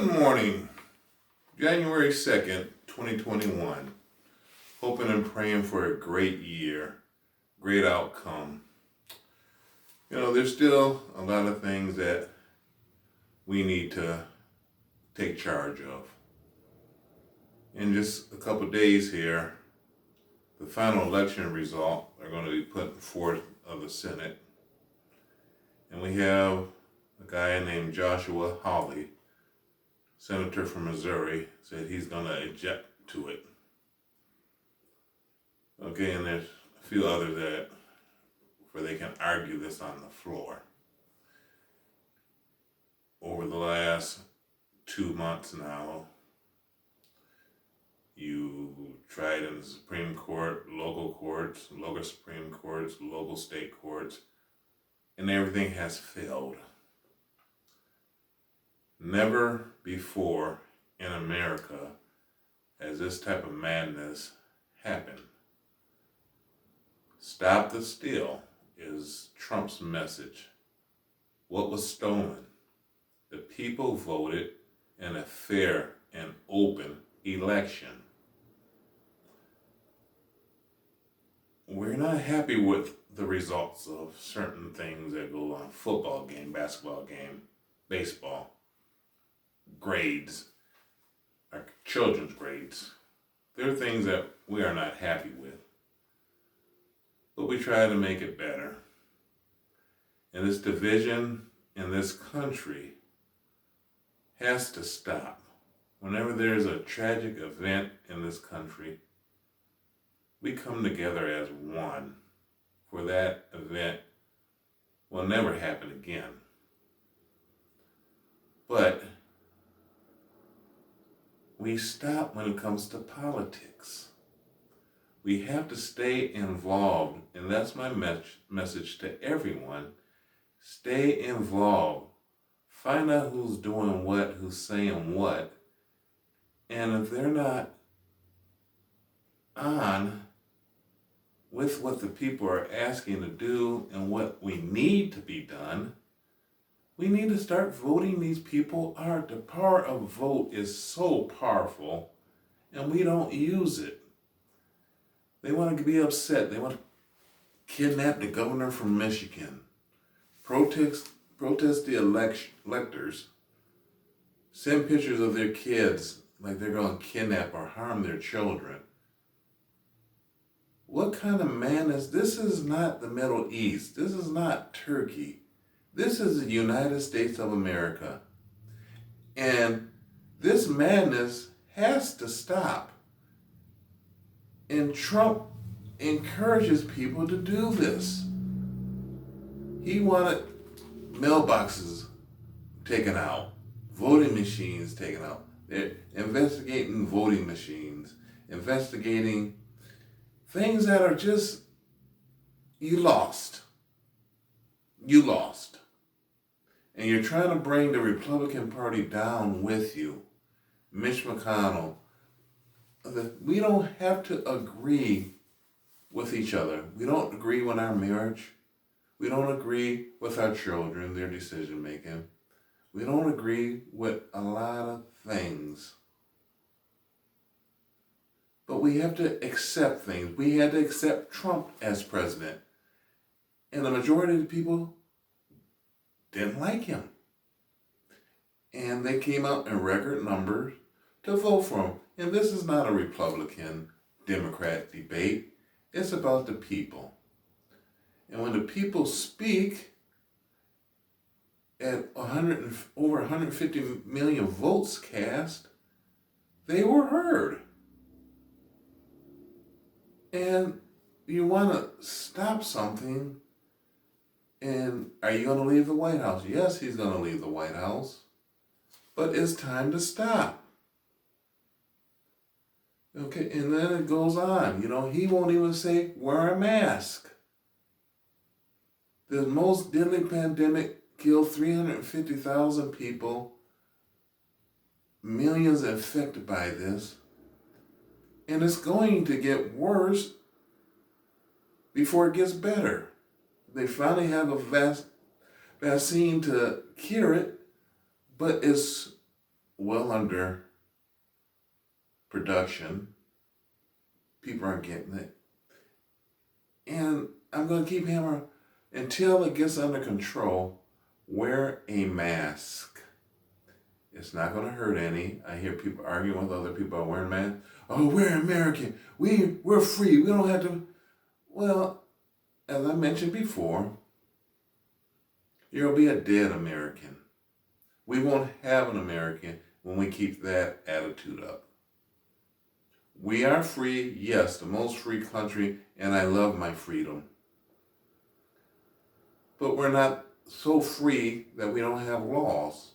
Good morning, January 2nd, 2021. Hoping and praying for a great year, great outcome. There's still a lot of things that we need to take charge of. In just a couple days here, the final election result are going to be put forth of the Senate. And we have a guy named Joshua Hawley, senator from Missouri, said he's going to object to it. Okay, and there's a few others where they can argue this on the floor. Over the last 2 months now, you tried in the Supreme Court, local courts, local Supreme Courts, local state courts, and everything has failed. Never before in America has this type of madness happened. Stop the steal is Trump's message. What was stolen? The people voted in a fair and open election. We're not happy with the results of certain things that go on: football game, basketball game, baseball, grades, our children's grades. There are things that we are not happy with, but we try to make it better. And this division in this country has to stop. Whenever there's a tragic event in this country, we come together as one, for that event will never happen again. But we stop when it comes to politics. We have to stay involved, and that's my message to everyone. Stay involved. Find out who's doing what, who's saying what, and if they're not on with what the people are asking to do and what we need to be done, we need to start voting these people out. The power of vote is so powerful, and we don't use it. They want to be upset. They want to kidnap the governor from Michigan, protest the electors, send pictures of their kids like they're going to kidnap or harm their children. What kind of madness? This is not the Middle East. This is not Turkey. This is the United States of America. And this madness has to stop. And Trump encourages people to do this. He wanted mailboxes taken out, voting machines taken out. They're investigating voting machines, investigating things that are just, you lost. You lost. And you're trying to bring the Republican Party down with you. Mitch McConnell. We don't have to agree with each other. We don't agree with our marriage. We don't agree with our children, their decision making. We don't agree with a lot of things. But we have to accept things. We had to accept Trump as president. And the majority of the people didn't like him. And they came out in record numbers to vote for him. And this is not a Republican-Democrat debate. It's about the people. And when the people speak, at over 150 million votes cast, they were heard. And you want to stop something, and are you going to leave the White House? Yes, he's going to leave the White House, but it's time to stop. Okay, and then it goes on. He won't even say, wear a mask. The most deadly pandemic killed 350,000 people, millions infected by this, and it's going to get worse before it gets better. They finally have a vaccine to cure it, but it's well under production. People aren't getting it. And I'm going to keep hammering until it gets under control. Wear a mask. It's not going to hurt any. I hear people arguing with other people about wearing masks. Oh, we're American. We're free. We don't have to. Well, as I mentioned before, you'll be a dead American. We won't have an American when we keep that attitude up. We are free, yes, the most free country, and I love my freedom. But we're not so free that we don't have laws.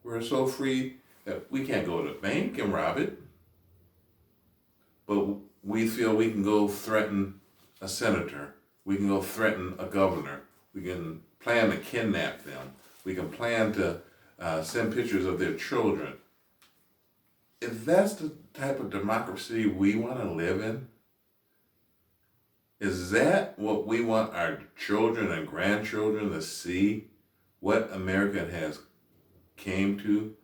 We're so free that we can't go to the bank and rob it. But we feel we can go threaten a senator. We can go threaten a governor. We can plan to kidnap them. We can plan to send pictures of their children. If that's the type of democracy we want to live in, is that what we want our children and grandchildren to see? What America has came to?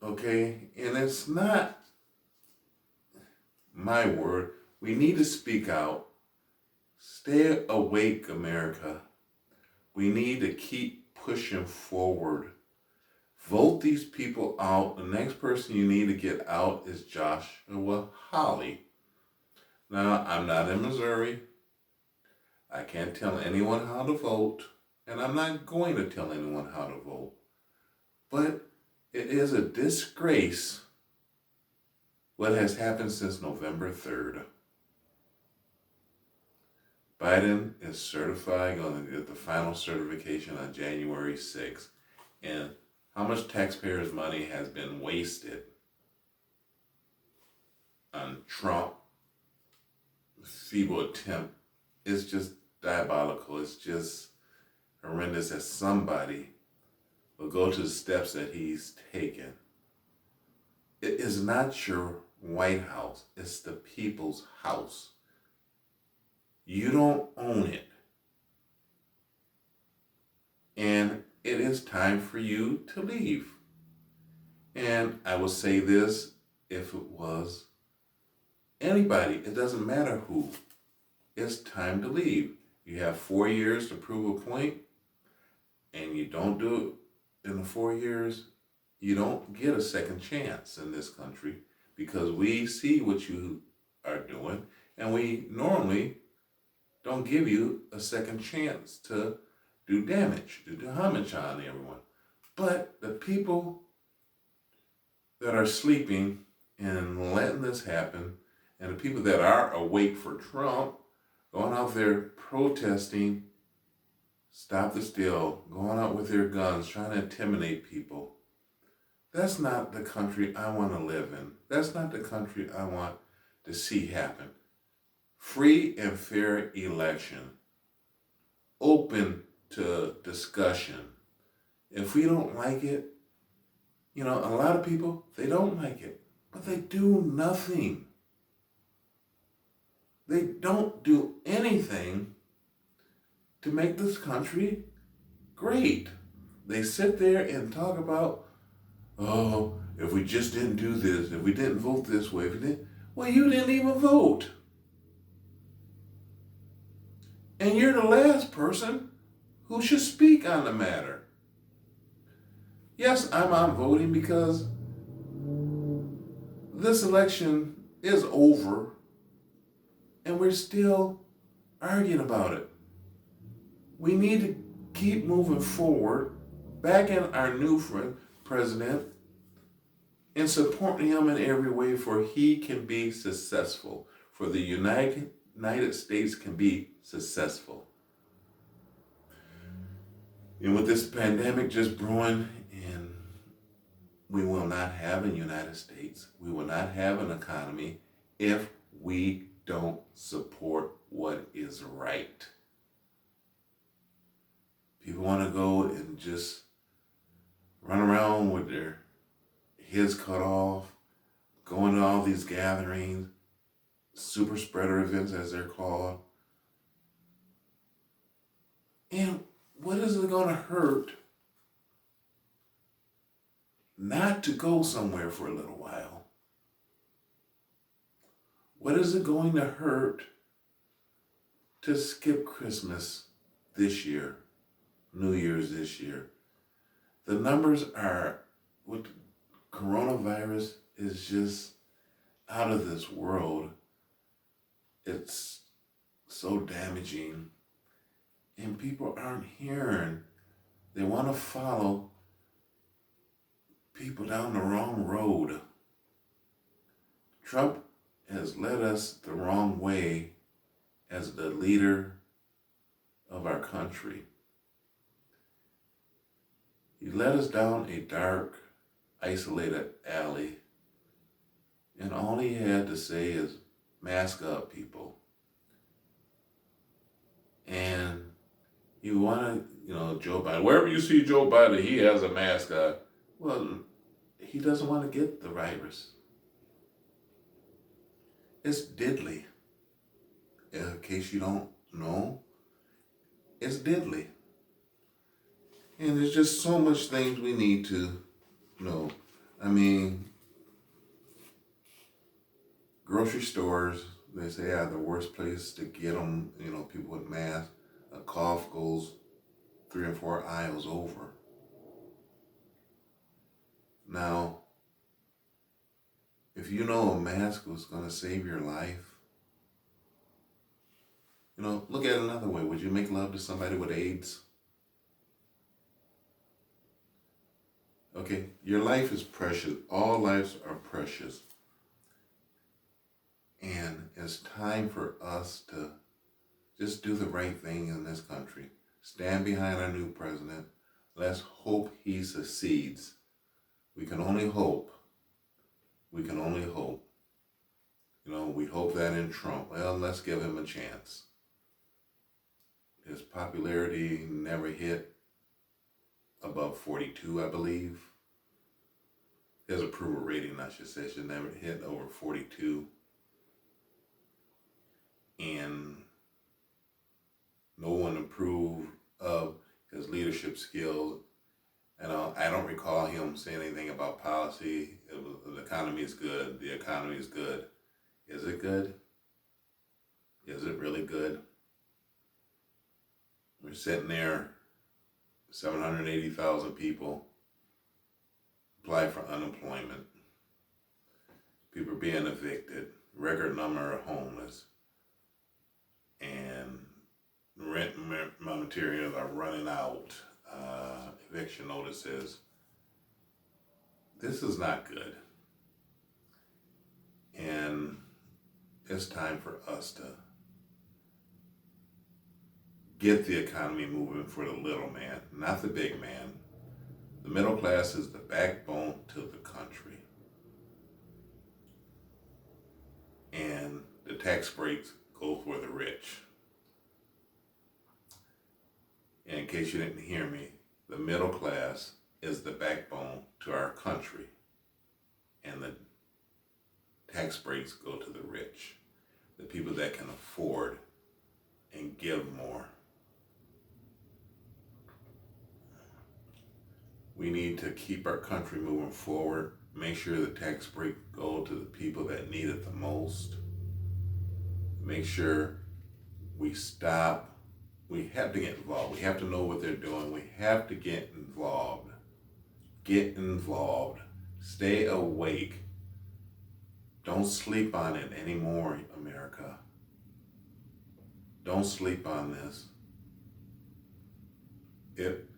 Okay, and it's not my word. We need to speak out. Stay awake, America. We need to keep pushing forward. Vote these people out. The next person you need to get out is Joshua Hawley. Now, I'm not in Missouri. I can't tell anyone how to vote, and I'm not going to tell anyone how to vote. But it is a disgrace what has happened since November 3rd. Biden is certified, going to get the final certification on January 6th. And how much taxpayers' money has been wasted on Trump? Feeble attempt. It's just diabolical. It's just horrendous that somebody will go to the steps that he's taken. It is not your White House. It's the people's house. You don't own it. And it is time for you to leave. And I will say this, if it was anybody, it doesn't matter who, it's time to leave. You have 4 years to prove a point, and you don't do it in the 4 years, you don't get a second chance in this country, because we see what you are doing, and we normally don't give you a second chance to do damage, to do homage on everyone. But the people that are sleeping and letting this happen, and the people that are awake for Trump, going out there protesting, stop the steal, going out with their guns, trying to intimidate people. That's not the country I want to live in. That's not the country I want to see happen. Free and fair election. Open to discussion. If we don't like it, a lot of people, they don't like it, but they do nothing. They don't do anything to make this country great. They sit there and talk about, oh, if we just didn't do this, if we didn't vote this way, well, you didn't even vote. And you're the last person who should speak on the matter. Yes, I'm on voting because this election is over and we're still arguing about it. We need to keep moving forward, backing our new president and supporting him in every way for he can be successful, for the United States can be successful. And with this pandemic just brewing, and we will not have a United States, we will not have an economy if we don't support what is right. People want to go and just run around with their heads cut off, going to all these gatherings, super spreader events as they're called. And what is it going to hurt not to go somewhere for a little while? What is it going to hurt to skip Christmas this year, New Year's this year? The numbers are, with coronavirus, is just out of this world. It's so damaging. And people aren't hearing. They want to follow people down the wrong road. Trump has led us the wrong way as the leader of our country. He led us down a dark, isolated alley, and all he had to say is, mask up, people. And you want to, Joe Biden, wherever you see Joe Biden, he has a mask on. Well, he doesn't want to get the virus. It's deadly. In case you don't know, it's deadly. And there's just so much things we need to know. I mean, grocery stores, they say, are the worst place to get them, people with masks. A cough goes 3 or 4 aisles over. Now, if you know a mask was going to save your life, look at it another way. Would you make love to somebody with AIDS? Okay, your life is precious. All lives are precious. And it's time for us to just do the right thing in this country. Stand behind our new president. Let's hope he succeeds. We can only hope. We can only hope. We hope that in Trump. Well, let's give him a chance. His popularity never hit above 42, I believe. His approval rating, I should say, should never hit over 42. And no one approved of his leadership skills. And I don't recall him saying anything about policy. The economy is good. The economy is good. Is it good? Is it really good? We're sitting there, 780,000 people apply for unemployment. People are being evicted. Record number of homeless. And rent materials are running out. Eviction notices. This is not good. And it's time for us to get the economy moving for the little man, not the big man. The middle class is the backbone to the country. And the tax breaks go for the rich. And in case you didn't hear me, the middle class is the backbone to our country. And the tax breaks go to the rich, the people that can afford and give more. We need to keep our country moving forward, make sure the tax break go to the people that need it the most. Make sure we stop. We have to get involved. We have to know what they're doing. We have to get involved. Get involved. Stay awake. Don't sleep on it anymore, America. Don't sleep on this. It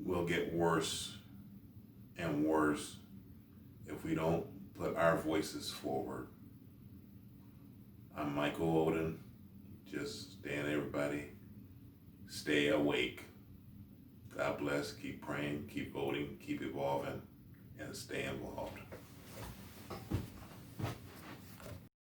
will get worse and worse if we don't put our voices forward. I'm Michael Oden. Just saying, everybody, stay awake. God bless. Keep praying, keep voting, keep evolving, and stay involved.